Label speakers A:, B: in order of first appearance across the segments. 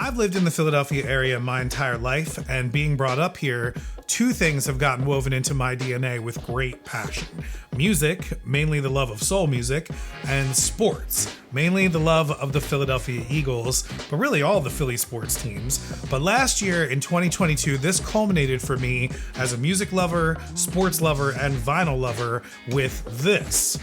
A: I've lived in the Philadelphia area my entire life, and being brought up here, two things have gotten woven into my DNA with great passion. Music, mainly the love of soul music, and sports, mainly the love of the Philadelphia Eagles, but really all the Philly sports teams. But last year, in 2022, this culminated for me as a music lover, sports lover, and vinyl lover with this,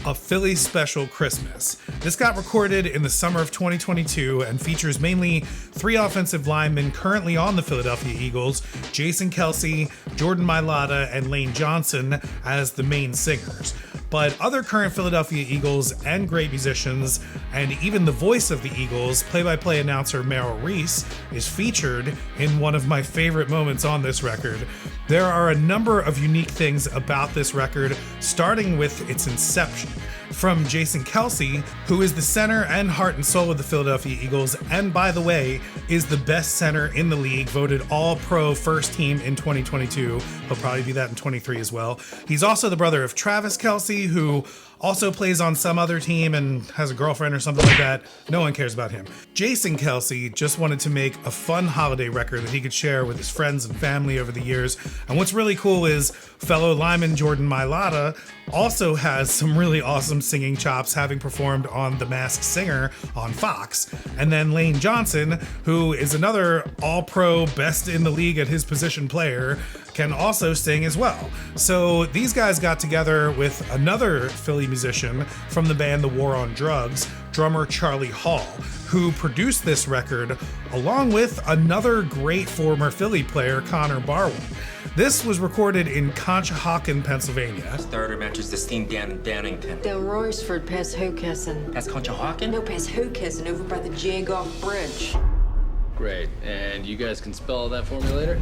A: a Philly Special Christmas. This got recorded in the summer of 2022 and features mainly three offensive linemen currently on the Philadelphia Eagles, Jason Kelce, Jordan Mailata, and Lane Johnson as the main singers. But other current Philadelphia Eagles and great musicians, and even the voice of the Eagles, play-by-play announcer Merrill Reese, is featured in one of my favorite moments on this record. There are a number of unique things about this record, starting with its inception. From Jason Kelce, who is the center and heart and soul of the Philadelphia Eagles, and by the way, is the best center in the league, voted All-Pro First Team in 2022. He'll probably be that in 23 as well. He's also the brother of Travis Kelce, who also plays on some other team and has a girlfriend or something like that. No one cares about him. Jason Kelce just wanted to make a fun holiday record that he could share with his friends and family over the years. And what's really cool is fellow lineman Jordan Mailata also has some really awesome singing chops, having performed on The Masked Singer on Fox. And then Lane Johnson, who is another all-pro, best in the league at his position player, can also sing as well. So these guys got together with another Philly musician from the band The War on Drugs, drummer Charlie Hall, who produced this record along with another great former Philly player, Connor Barwin. This was recorded in Conshohocken, Pennsylvania.
B: Starter matches the steam down in Downington.
C: Down Royersford, past Hokessen.
B: Past Conshohocken?
C: No, past Hokessen, over by the Jagoff Bridge.
D: Great. And you guys can spell that for me later?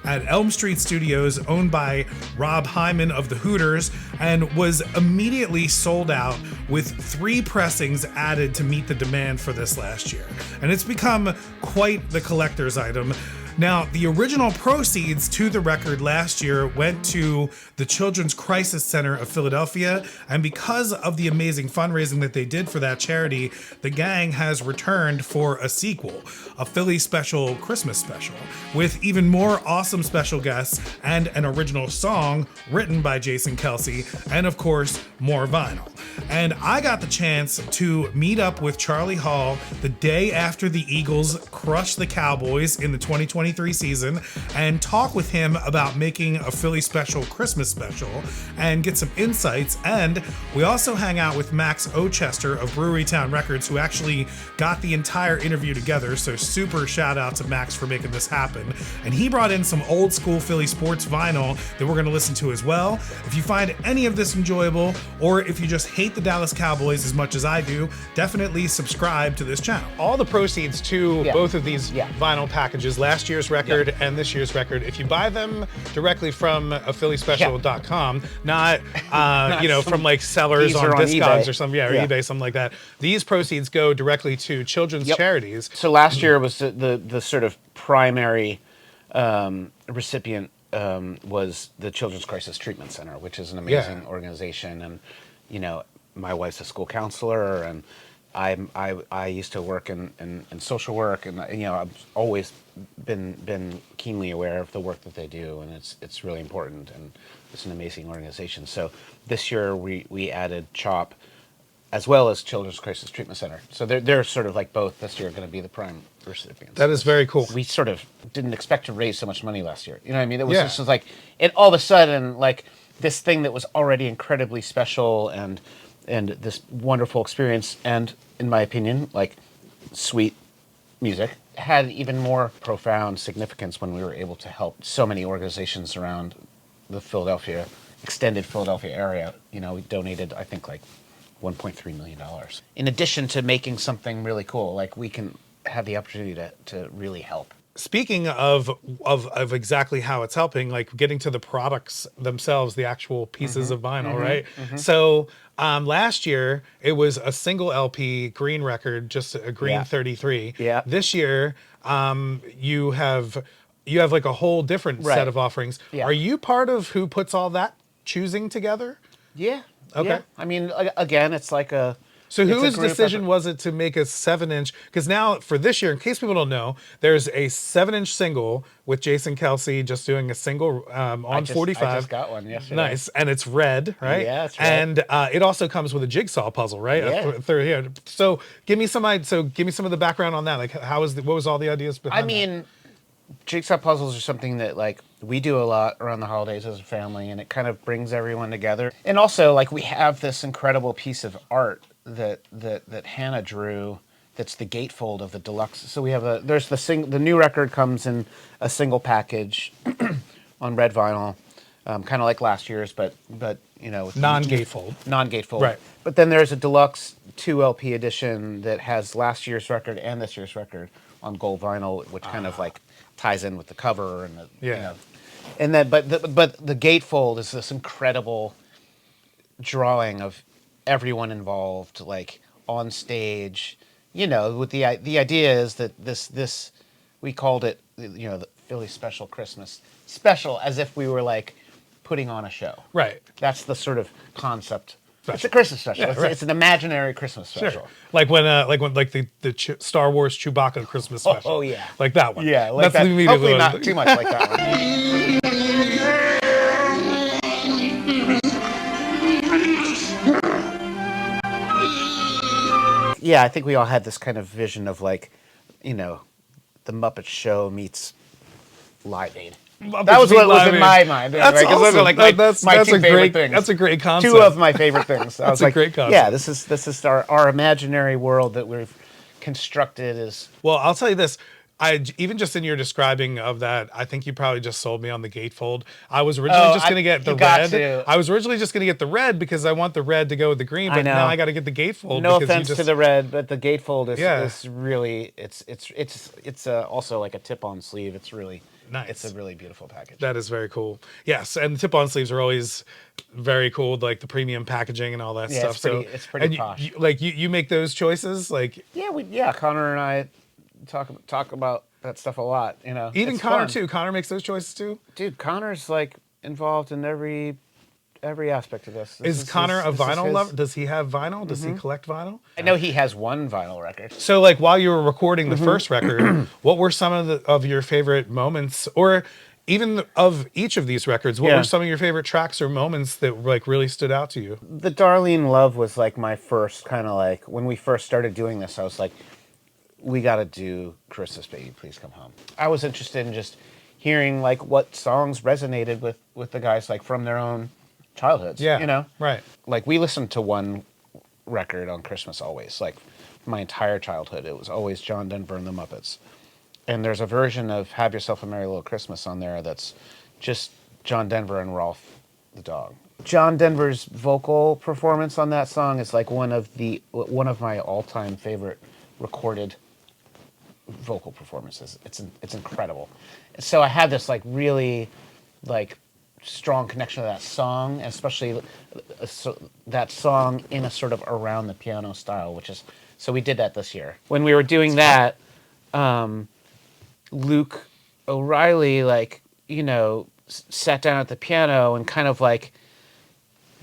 A: At Elm Street Studios, owned by Rob Hyman of the Hooters, and was immediately sold out with 3 pressings added to meet the demand for this last year. And it's become quite the collector's item. Now, the original proceeds to the record last year went to the Children's Crisis Center of Philadelphia, and because of the amazing fundraising that they did for that charity, the gang has returned for a sequel, a Philly Special Christmas Special, with even more awesome special guests and an original song written by Jason Kelce, and of course, more vinyl. And I got the chance to meet up with Charlie Hall the day after the Eagles crushed the Cowboys in the 2023 season and talk with him about making a Philly Special Christmas Special and get some insights. And we also hang out with Max Ochester of Brewery Town Records, who actually got the entire interview together. So super shout out to Max for making this happen. And he brought in some old school Philly sports vinyl that we're going to listen to as well. If you find any of this enjoyable, or if you just hate the Dallas Cowboys as much as I do, definitely subscribe to this channel. All the proceeds to both of these vinyl packages, last year's record and this year's record, if you buy them directly from phillyspecial.com, not from like sellers on Discogs or some eBay, something like that. These proceeds go directly to children's charities.
E: So last year was the sort of primary recipient was the Children's Crisis Treatment Center, which is an amazing organization. And my wife's a school counselor, and I used to work in social work, and I've always been keenly aware of the work that they do, and it's really important, and it's an amazing organization. So this year we added CHOP as well as Children's Crisis Treatment Center. So they're sort of like both this year going to be the prime recipients.
A: That is very cool.
E: We sort of didn't expect to raise so much money last year. You know what I mean? It was just like, it all of a sudden, like this thing that was already incredibly special and this wonderful experience, and in my opinion, like sweet music, had even more profound significance when we were able to help so many organizations around the extended Philadelphia area. We donated, I think, like $1.3 million. In addition to making something really cool, like we can have the opportunity to really help.
A: Speaking of exactly how it's helping, like getting to the products themselves, the actual pieces of vinyl, right? So last year it was a single LP green record, just a green 33. Yeah. This year you have like a whole different set of offerings. Yeah. Are you part of who puts all that choosing together?
E: Yeah.
A: Okay.
E: Yeah. I mean, again, it's like a
A: So
E: It's a
A: whose
E: group
A: decision
E: effort.
A: was it to make a 7-inch? Because now for this year, in case people don't know, there's a 7-inch single with Jason Kelce just doing a single on 45.
E: I just got one yesterday.
A: Nice, and it's red, right?
E: Yeah, it's red.
A: And it also comes with a jigsaw puzzle, right?
E: Yeah.
A: Here. So give me some of the background on that. Like, what was all the ideas behind?
E: I mean, jigsaw puzzles are something that like we do a lot around the holidays as a family, and it kind of brings everyone together. And also, like, we have this incredible piece of art that Hannah drew. That's the gatefold of the deluxe. So we have the new record comes in a single package on red vinyl, kind of like last year's, but you know, with
A: non-gatefold.
E: Non-gatefold.
A: Right.
E: But then there's a deluxe 2 LP edition that has last year's record and this year's record on gold vinyl, which kind of like ties in with the cover and you know. And then but the gatefold is this incredible drawing of everyone involved, like on stage. You know, with the idea is that this we called it, you know, the Philly Special Christmas Special, as if we were like putting on a show.
A: Right.
E: That's the sort of concept.
A: Special.
E: It's a Christmas special.
A: Yeah,
E: it's,
A: right.
E: it's an imaginary Christmas special.
A: Sure. Like when the Star Wars Chewbacca Christmas special.
E: Oh, yeah.
A: Like that one.
E: Yeah, like
A: That's
E: that.
A: the immediate
E: Hopefully
A: one.
E: not too much like that one. Yeah, I think we all had this kind of vision of like, you know, the Muppet Show meets Live Aid. That was what was in my mind.
A: That's
E: Anyway, 'cause those
A: awesome.
E: are like my
A: That's
E: two
A: a
E: favorite
A: great
E: things.
A: That's a great concept.
E: 2 of my favorite things. I was
A: a
E: like,
A: great concept.
E: yeah, this is our imaginary world that we've constructed is.
A: Well, I'll tell you this. Even just in your describing of that, I think you probably just sold me on the gatefold. I was originally just going to get the red. I was originally just going to get the red because I want the red to go with the green, but now I got to get the gatefold.
E: No offense to the red, but the gatefold is really it's also like a tip-on sleeve. It's really
A: nice.
E: It's a really beautiful package.
A: That is very cool. Yes, and the tip-on sleeves are always very cool, like the premium packaging and all that stuff.
E: It's pretty posh.
A: You make those choices, like
E: Connor and I talk about that stuff a lot. You know,
A: even
E: it's
A: Connor
E: fun.
A: too. Connor makes those choices too.
E: Dude, Connor's like involved in every aspect of this.
A: Is Connor a vinyl lover? Does he have vinyl? Does he collect vinyl?
E: I know he has one vinyl record.
A: So, like, while you were recording the first record, what were some of your favorite moments, or even of each of these records? What were some of your favorite tracks or moments that like really stood out to you?
E: The Darlene Love was like my first kind of like when we first started doing this. I was like, we got to do Christmas Baby, Please Come Home. I was interested in just hearing like what songs resonated with the guys like from their own childhoods.
A: Yeah,
E: you know,
A: right.
E: Like we listened to one record on Christmas always. Like my entire childhood, it was always John Denver and the Muppets. And there's a version of Have Yourself a Merry Little Christmas on there that's just John Denver and Rolf the dog. John Denver's vocal performance on that song is like one of my all-time favorite recorded vocal performances. It's incredible. So I had this like really like strong connection to that song, especially that song in a sort of around the piano style, which is so we did that this year. When we were doing that, Luke O'Reilly, like, you know, sat down at the piano and kind of like,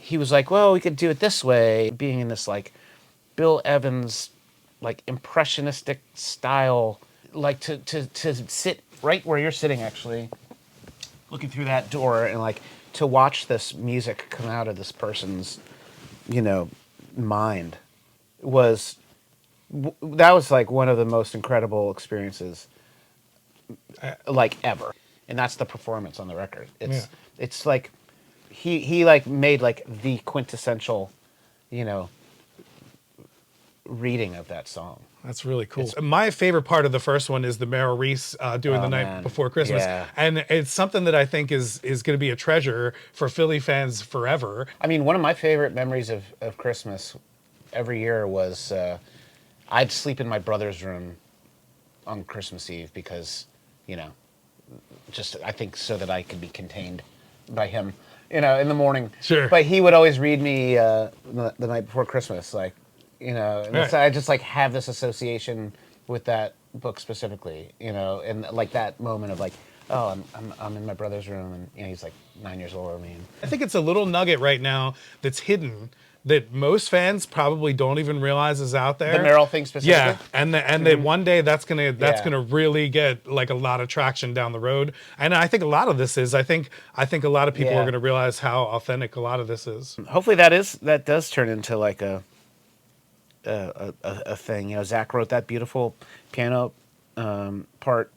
E: he was like, well, we could do it this way, being in this like Bill Evans, like impressionistic style, like to sit right where you're sitting, actually, looking through that door and like to watch this music come out of this person's, you know, mind that was like one of the most incredible experiences like ever. And that's the performance on the record. It's like he like made like the quintessential, you know, reading of that song.
A: That's really cool. My favorite part of the first one is the Meryl Reese doing The Night Before Christmas.
E: Yeah.
A: And it's something that I think is going to be a treasure for Philly fans forever.
E: I mean, one of my favorite memories of Christmas every year was I'd sleep in my brother's room on Christmas Eve because, you know, just I think so that I could be contained by him, you know, in the morning.
A: Sure.
E: But he would always read me the Night Before Christmas, like, you know, and
A: Right.
E: so I just like have this association with that book specifically, you know, and like that moment of like, oh, I'm in my brother's room, and you know, he's like 9 years older than me.
A: I think it's a little nugget right now that's hidden that most fans probably don't even realize is out there.
E: The Merrill thing specifically?
A: Yeah, and that one day that's
E: Yeah.
A: gonna really get like a lot of traction down the road. And I think a lot of this is. I think a lot of people
E: Yeah.
A: are gonna realize how authentic a lot of this is.
E: Hopefully that does turn into like a thing. You know, Zach wrote that beautiful piano part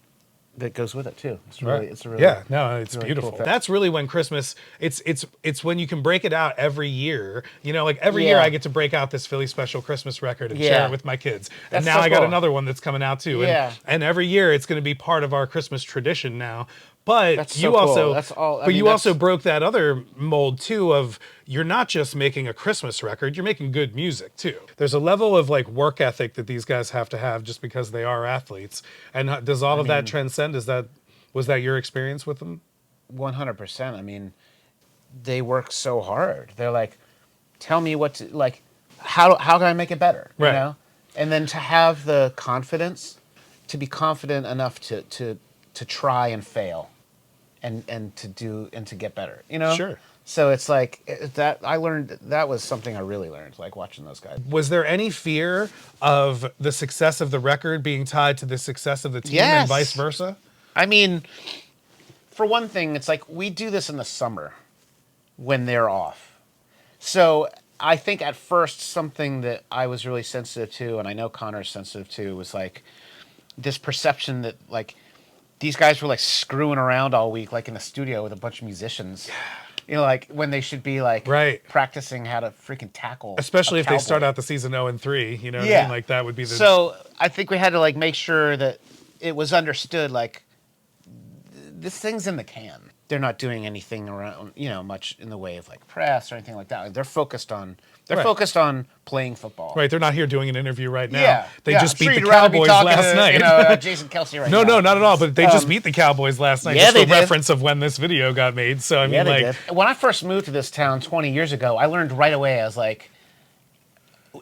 E: that goes with it too. It's really, it's a really,
A: it's
E: really
A: beautiful.
E: cool thing.
A: That's really when Christmas. It's when you can break it out every year. You know, like every year
E: Yeah.
A: I get to break out this Philly special Christmas record and
E: Yeah.
A: share it with my kids.
E: That's
A: And now
E: so
A: I got
E: cool.
A: another one that's coming out too.
E: Yeah.
A: And every year it's going to be part of our Christmas tradition now. But
E: That's so
A: you
E: cool.
A: also,
E: That's all- I
A: but
E: mean,
A: you
E: that's-
A: also broke that other mold too of you're not just making a Christmas record, you're making good music too. There's a level of like work ethic that these guys have to have just because they are athletes. And does all of that transcend? Was that your experience with them?
E: 100%. I mean, they work so hard. They're like, tell me what to, like, how can I make it better?
A: Right.
E: You know? And then to have the confidence, to be confident enough to try and fail and to get better, you know?
A: Sure.
E: So it's like that was something I really learned, like watching those guys.
A: Was there any fear of the success of the record being tied to the success of the team
E: Yes.
A: and vice versa?
E: I mean, for one thing, it's like we do this in the summer when they're off. So I think at first something that I was really sensitive to, and I know Connor's sensitive to, was like this perception that like these guys were like screwing around all week, like in the studio with a bunch of musicians. You know, like when they should be like
A: Right.
E: practicing how to freaking tackle.
A: Especially
E: a
A: if they start
E: cowboy.
A: out the season 0-3, you know what I
E: Yeah.
A: mean? Like that would be the
E: So I think we had to like make sure that it was understood, like this thing's in the can. They're not doing anything around, you know, much in the way of like press or anything like that. They're focused on
A: Right.
E: focused on playing football.
A: Right, they're not here doing an interview right now.
E: Yeah,
A: They
E: yeah.
A: just beat
E: Sure,
A: the
E: you'd rather be
A: Cowboys
E: talking
A: last
E: to,
A: night.
E: You know, Jason Kelce right
A: No,
E: now.
A: not at all. But they just beat the Cowboys last night.
E: Yeah,
A: just
E: they
A: a
E: did.
A: reference of when this video got made. So I mean,
E: Yeah, they
A: like,
E: did. When I first moved to this town 20 years ago, I learned right away. I was like,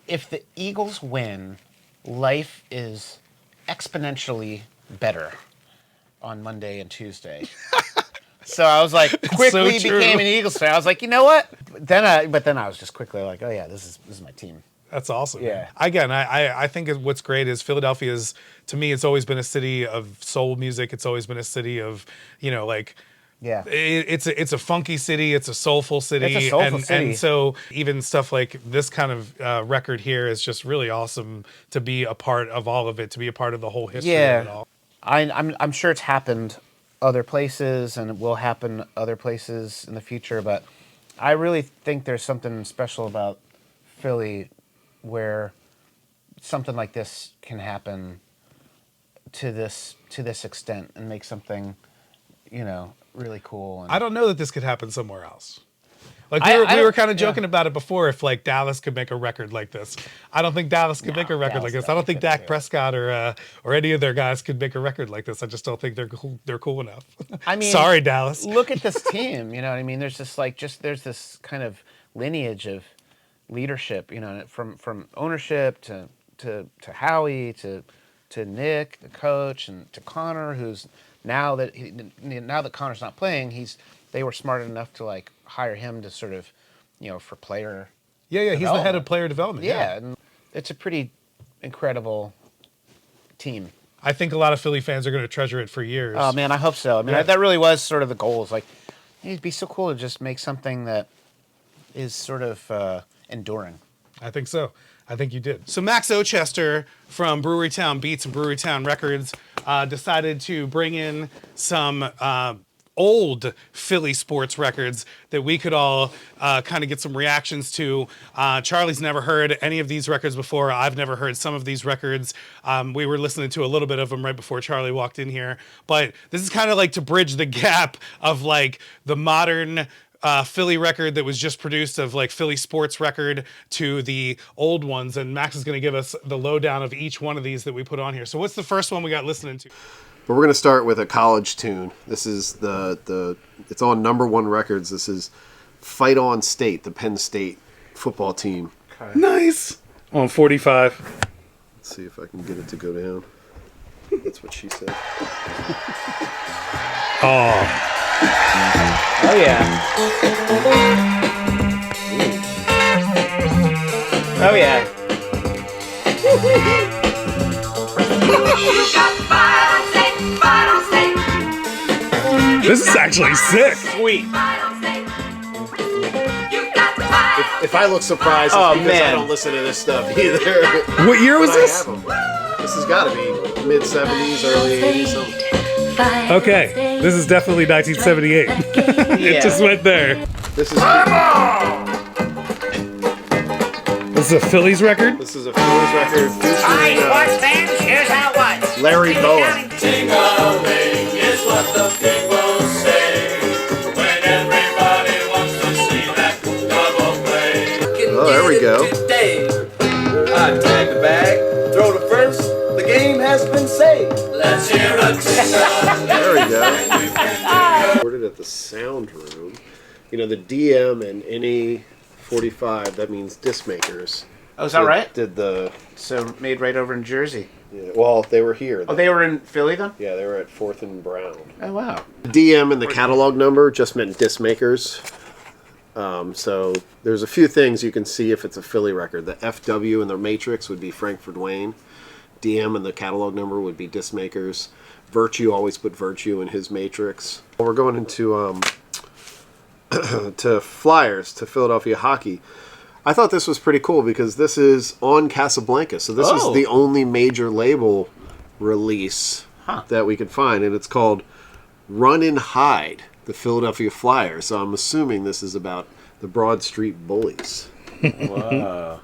E: if the Eagles win, life is exponentially better on Monday and Tuesday. So I was like, quickly
A: so true.
E: became an Eagles fan. I was like, you know what? But then I was just quickly like, oh yeah, this is my team.
A: that's awesome.
E: Yeah.
A: Man. Again, I think what's great is Philadelphia is, to me, it's always been a city of soul music. It's always been a city of, you know, like,
E: Yeah.
A: it's a funky city. It's a soulful city.
E: It's a soulful
A: and,
E: city.
A: And so even stuff like this kind of record here is just really awesome to be a part of all of it, to be a part of the whole history of it all.
E: I'm sure it's happened other places and it will happen other places in the future, but I really think there's something special about Philly where something like this can happen to this extent and make something, you know, really cool. And
A: I don't know that this could happen somewhere else. Like
E: I
A: we were
E: don't-
A: kind of
E: yeah.
A: joking about it before. If like Dallas could make a record like this, I don't think Dallas could make a record like
E: Dallas
A: this. I don't think
E: couldn't
A: Dak
E: do it.
A: Prescott or any of their guys could make a record like this. I just don't think they're cool enough.
E: I mean,
A: sorry, Dallas.
E: Look at this team. You know what I mean? There's there's this kind of lineage of leadership. You know, from ownership to Howie to Nick, the coach, and to Connor, who's now that Connor's not playing, they were smart enough to like hire him to sort of, you know, for player.
A: Yeah, he's the head of
E: development.
A: player development.
E: Yeah, and it's a pretty incredible team.
A: I think a lot of Philly fans are going to treasure it for years.
E: Oh man, I hope so. I mean,
A: Yeah.
E: that really was sort of the goal. Is like, it'd be so cool to just make something that is sort of enduring.
A: I think so. I think you did. So Max Ochester from Brewerytown Beats and Brewerytown Records decided to bring in some old Philly sports records that we could all kind of get some reactions to. Charlie's never heard any of these records before. I've never heard some of these records. We were listening to a little bit of them right before Charlie walked in here. But this is kind of like to bridge the gap of like the modern Philly record that was just produced, of like Philly sports record, to the old ones. And Max is going to give us the lowdown of each one of these that we put on here. So what's the first one we got listening to?
F: But we're going to start with a college tune. This is it's on #1 records. This is Fight On State, the Penn State football team.
A: Nice. On 45.
F: Let's see if I can get it to go down. That's what she said.
A: Oh,
E: Oh yeah. Oh, yeah.
A: This is actually sick.
E: Sweet.
F: If I look surprised, it's because I don't listen to this stuff either.
A: What year was this?
F: This has got to be mid-70s, early 80s. Something.
A: Okay, this is definitely 1978. It just went there.
F: This is
A: This is a Phillies record?
F: This is a Phillies record featuring
G: Sports fans, here's how it was.
F: Larry Boa.
H: Ting-a-ling is what the people say when everybody wants to see that double play.
F: Oh, there we go.
H: I tag the bag, throw the first, the game has been saved. Let's hear a ting-a-ling.
F: There we go. Recorded at the Sound Room. You know, the DM and any 45, that means disc makers.
E: Oh, is that right?
F: Did the...
E: So made right over in Jersey.
F: Yeah, well, they were here.
E: Oh, they were in Philly then?
F: Yeah, they were at 4th and Brown.
E: Oh, wow.
F: The DM and the catalog number just meant disc makers. So there's a few things you can see if it's a Philly record. The FW and the Matrix would be Frankfurt Wayne. DM and the catalog number would be disc makers. Virtue always put Virtue in his Matrix. We're going into to Flyers, to Philadelphia hockey. I thought this was pretty cool because this is on Casablanca. So this is the only major label release that we could find. And it's called Run and Hide, the Philadelphia Flyers. So I'm assuming this is about the Broad Street Bullies.
E: Wow.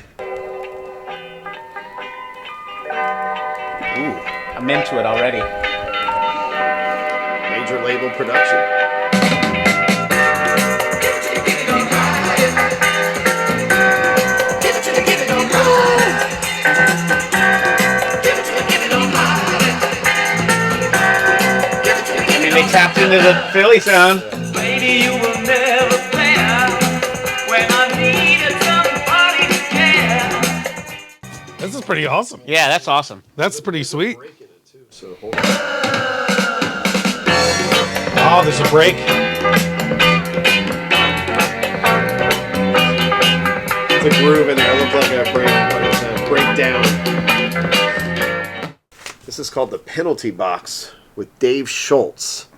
E: Ooh, I'm into it already.
F: Major label production.
E: They tapped into the Philly sound.
H: Lady, you will never fail when I needed somebody to care.
A: This is pretty awesome.
E: Yeah, that's awesome.
A: That's pretty sweet.
F: So hold on.
A: Oh, there's a break.
F: The groove in there looked like a breakdown. This is called the Penalty Box with Dave Schultz.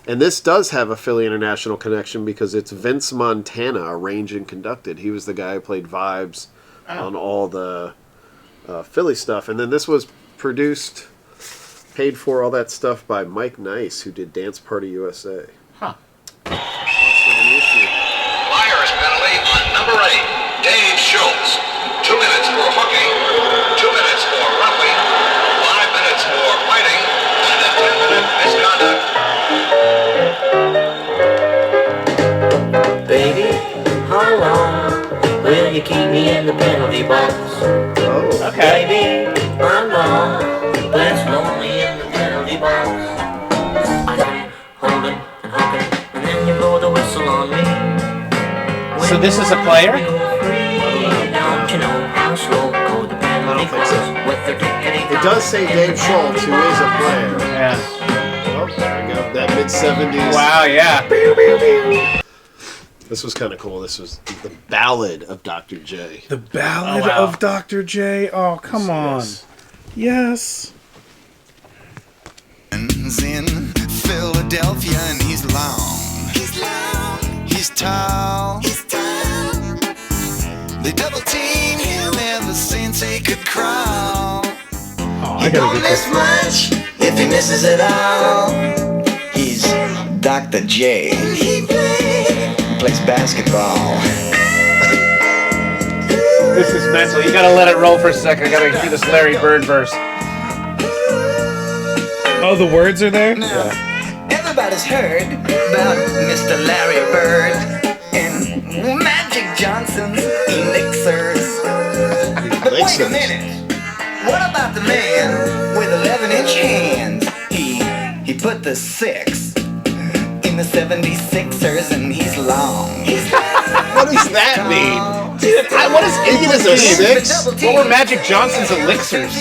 F: And this does have a Philly International connection because it's Vince Montana arranged and conducted. He was the guy who played vibes on all the Philly stuff. And then this was produced, paid for, all that stuff by Mike Nice, who did Dance Party USA.
E: Huh.
I: Flyers penalty on number 8, Dave Schultz. 2 minutes for hooking, 2 minutes for roughing, 5 minutes for fighting, and a 10-minute misconduct.
G: Baby, how long will you keep me in the penalty box?
F: Oh,
E: Okay.
G: Baby, I'm long, but it's lonely in the penalty box. I keep holding and hooking, and then you blow the whistle on me.
E: So this is a player?
G: Don't you know how slow go the penalty box with their tickety?
F: it does say Dave Schultz, who is a player.
E: Yeah.
F: Oh, there we go. That mid-70s.
E: Wow, yeah.
F: This was kind of cool. This was the Ballad of Dr. J.
A: The Ballad
E: Oh, wow.
A: of Dr. J. Oh, come on. Yes.
J: In Philadelphia and he's long. He's long. He's tall. He's tall. They double team him ever since he could crawl.
A: Oh, I gotta get this.
J: Much if he misses it all. He's Dr. J. He plays basketball.
E: This is mental. You gotta let it roll for a second. I gotta do this Larry Bird verse.
A: Oh, the words are there?
J: Now, everybody's heard about Mr. Larry Bird and Magic Johnson's elixirs. But wait a minute. What about the man with 11-inch hands? He put the 6 in the 76ers and he's long.
F: What does that mean?
E: Dude, what is any of
F: Is
E: this
F: a
E: mean?
F: 6?
E: What were Magic Johnson's elixirs?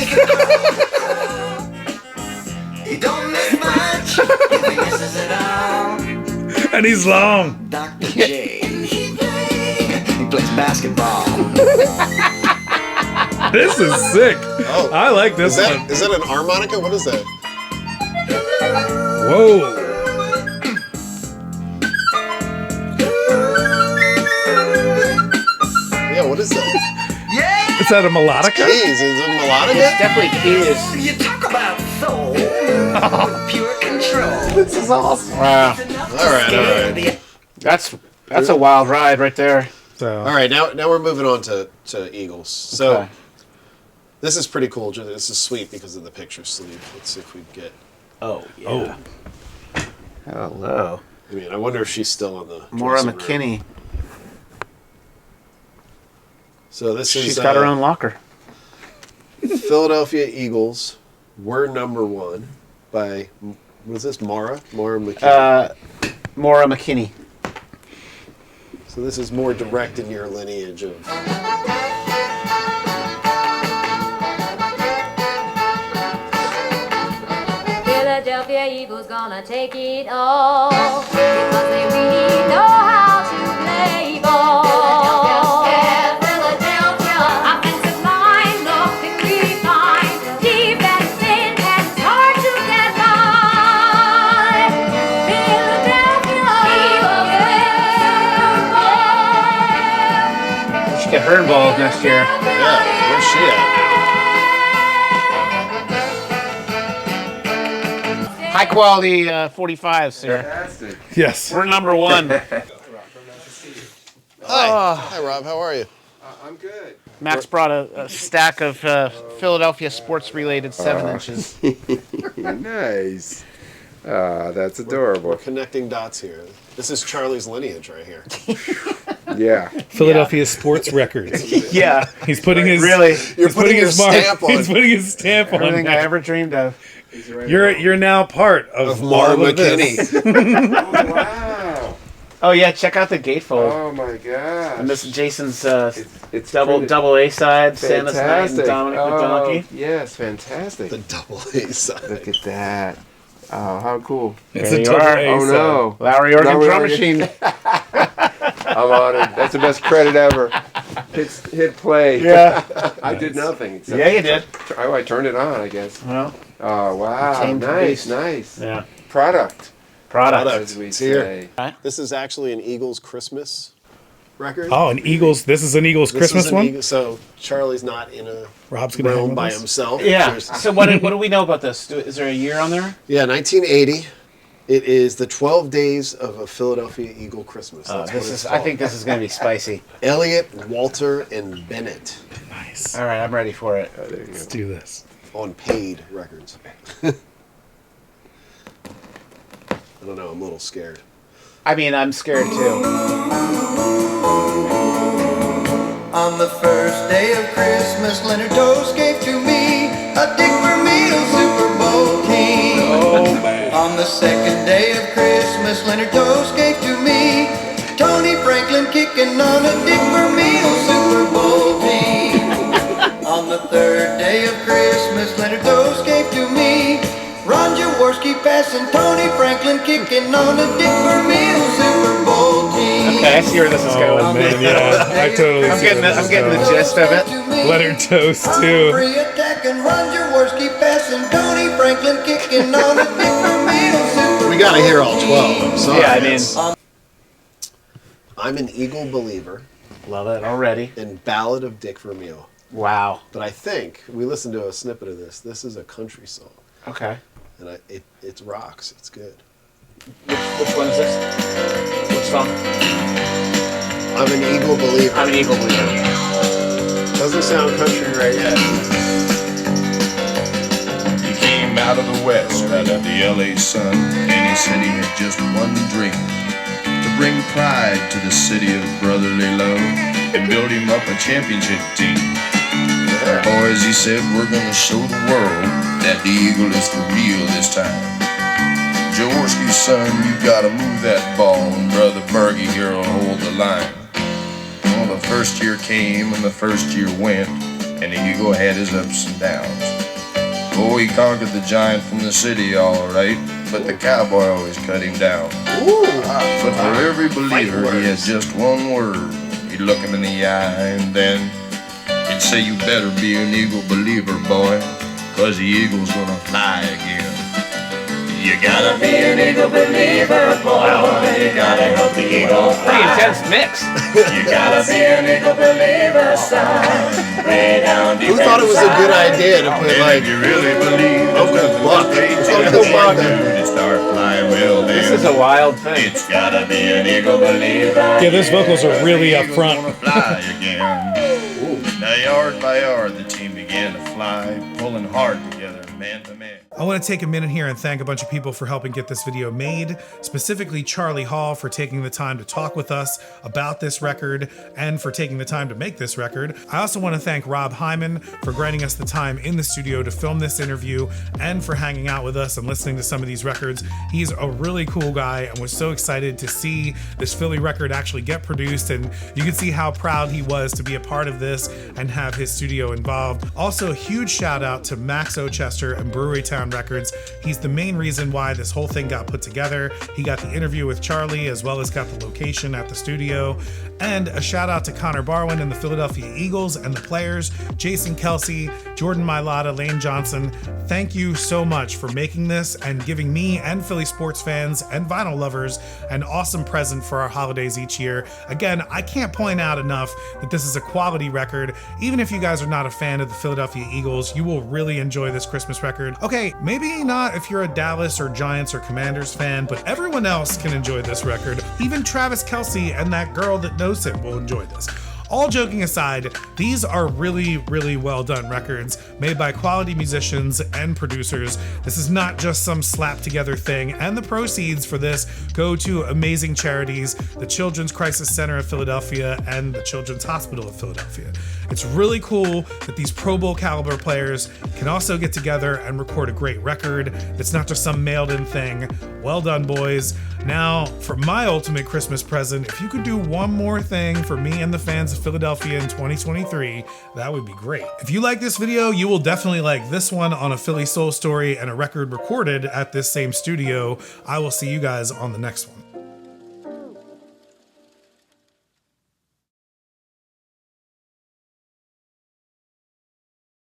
J: He don't miss much if he misses it all.
A: And he's long.
J: Dr. J. He plays basketball.
A: This is sick.
F: Oh.
A: I like this one.
F: Is that an harmonica? What is that?
A: Whoa.
F: Yeah, what is that?
J: Yeah!
A: Is that a melodica?
F: Keys. Is it melodica?
E: It's definitely keys.
J: You talk about soul. Pure control.
E: This is awesome. Wow.
F: All right.
E: That's a wild ride right there.
A: So.
F: All right, now we're moving on to Eagles. So
E: Okay.
F: this is pretty cool. This is sweet because of the picture sleeve. Let's see if we get.
E: Oh, yeah.
A: Oh.
E: Hello.
F: I mean, I wonder if she's still on the.
E: Maura
F: dressing room.
E: McKinney.
F: So this is.
E: She's got her own locker.
F: Philadelphia Eagles were #1 by. Was this Maura? Maura McKinney.
E: Maura McKinney.
F: So this is more direct in your lineage of.
K: Philadelphia Eagles gonna take it all because they really know how to play ball. Philadelphia, offensive line looking fine, defense in and it's hard to get by. Philadelphia Eagles.
E: We should get her involved next year.
F: Yeah, where's she at?
E: High quality 45s here.
L: Fantastic.
A: Yes.
E: We're #1.
F: Hi, Rob. How are you?
L: I'm good.
E: Max brought a stack of Philadelphia sports-related 7-inches.
L: Nice. That's adorable.
F: Connecting dots here. This is Charlie's lineage right here.
L: Yeah.
A: Philadelphia Sports Records.
E: Yeah.
A: He's putting his
E: Really.
F: You're putting your stamp on.
A: He's putting his stamp on.
E: Everything I
A: that.
E: ever dreamed of.
A: You're now part of
F: Maura
A: all of this.
F: McKinney.
L: Oh, wow.
E: Oh yeah, check out the gatefold.
L: Oh my gosh.
E: And this is Jason's
L: It's
E: double A side, Santa's Night and
L: fantastic.
E: Dominic
L: Oh,
E: McDonkey.
L: yes, fantastic.
F: The double A side.
L: Look at that. Oh, how cool.
A: It's
E: There
A: a
E: you
A: double
E: are.
A: A
L: Oh
A: side.
L: no.
E: Lowry Organ
L: Lowry
E: drum
L: Organ.
E: machine.
L: I'm honored. That's the best credit ever. Hit play.
E: Yeah.
L: I did nothing. Except
E: Yeah, you did.
L: Oh, I turned it on, I guess.
E: Well,
L: Oh, wow.
E: Tamed
L: Nice,
E: beast.
L: nice.
E: yeah.
L: Product,
E: Product.
L: as we
F: It's here.
L: say.
F: This is actually an Eagles Christmas record.
A: Oh, an Eagles. This is an Eagles
F: This
A: Christmas
F: is an
A: one.
F: Eagle- so Charlie's not in a
A: Rob's gonna hang
F: realm
A: with
F: by
A: us?
F: himself.
E: Yeah.
F: There's-
E: So what do we know about this? Is there a year on there?
F: Yeah, 1980. It is the 12 days of a Philadelphia Eagle Christmas. That's what it's
E: I
F: called.
E: think this is going to be spicy.
F: Elliot, Walter, and Bennett
A: Nice.
E: All right, I'm ready for it.
A: Let's do this.
F: on paid records. I don't know. I'm a little scared.
E: I mean, I'm scared too.
J: On the first day of Christmas, Leonard Toast gave to me a Dick Vermeil Super Bowl team.
H: Oh, man.
J: On the second day of Christmas, Leonard Toast gave to me Tony Franklin kicking on a Dick Vermeil Super Bowl team. On the third day of Christmas, Leonard Toast gave to me Ron Jaworski passing Tony Franklin kicking on a Dick Vermeil Super Bowl team.
E: Okay, I see where this is going.
A: Oh man, yeah, I totally.
E: I'm getting the gist of it.
A: Leonard Toast too.
J: Free attacking Ron Jaworski passing Tony Franklin kicking on a Dick Vermeil Super
F: We got to hear all 12. I'm sorry.
E: Yeah, I mean,
F: I'm an Eagle believer
E: love it already.
F: in Ballad of Dick Vermeil.
E: Wow.
F: But I think we listened to a snippet of this. This is a country song,
E: Okay.
F: and it rocks. It's good.
E: Which one is this? Which song?
F: I'm an Eagle believer.
E: I'm an Eagle believer.
F: Doesn't sound country right yet.
H: He came out of the West, right out the LA sun, and he said he had just one dream: to bring pride to the city of brotherly love and build him up a championship team. Boys, he said, we're gonna show the world that the Eagle is for real this time. Jaworski's son, you gotta move that ball, and Brother Bergie here will hold the line. Well, the first year came and the first year went, and the Eagle had his ups and downs. Oh, he conquered the giant from the city, all right, but the cowboy always cut him down. But for every believer, he has just one word. He'd look him in the eye, and then he'd I'd say you better be an Eagle believer, boy, 'cause the Eagle's gonna fly again. You gotta be an Eagle believer, boy. You gotta help the Eagle fly.
E: Pretty intense mix.
H: You gotta be an Eagle believer, son. Way down deep.
F: Who thought it was a good idea to put like
H: you really believe
F: Uncle Buck?
H: Uncle Buck to start flying, well,
E: This is a wild thing.
H: it's gotta be an Eagle believer.
A: Yeah, those vocals are really up front.
H: Gonna fly again. Now yard by yard, the team began to fly, pulling hard together, man to man.
A: I want to take a minute here and thank a bunch of people for helping get this video made, specifically Charlie Hall for taking the time to talk with us about this record and for taking the time to make this record. I also want to thank Rob Hyman for granting us the time in the studio to film this interview and for hanging out with us and listening to some of these records. He's a really cool guy and was so excited to see this Philly record actually get produced, and you can see how proud he was to be a part of this and have his studio involved. Also, a huge shout out to Max Ochester and Brewery Town Records. He's the main reason why this whole thing got put together. He got the interview with Charlie as well as got the location at the studio. And a shout out to Connor Barwin and the Philadelphia Eagles and the players, Jason Kelce, Jordan Mailata, Lane Johnson. Thank you so much for making this and giving me and Philly sports fans and vinyl lovers an awesome present for our holidays each year. Again, I can't point out enough that this is a quality record. Even if you guys are not a fan of the Philadelphia Eagles, you will really enjoy this Christmas record. Okay, maybe not if you're a Dallas or Giants or Commanders fan, but everyone else can enjoy this record. Even Travis Kelce and that girl that knows him will enjoy this. All joking aside, these are really, really well done records made by quality musicians and producers. This is not just some slap together thing, and the proceeds for this go to amazing charities, the Children's Crisis Center of Philadelphia and the Children's Hospital of Philadelphia. It's really cool that these Pro Bowl caliber players can also get together and record a great record. It's not just some mailed in thing. Well done, boys. Now, for my ultimate Christmas present, if you could do one more thing for me and the fans of Philadelphia in 2023, that would be great. If you like this video, you will definitely like this one on a Philly soul story and a record recorded at this same studio. I will see you guys on the next one.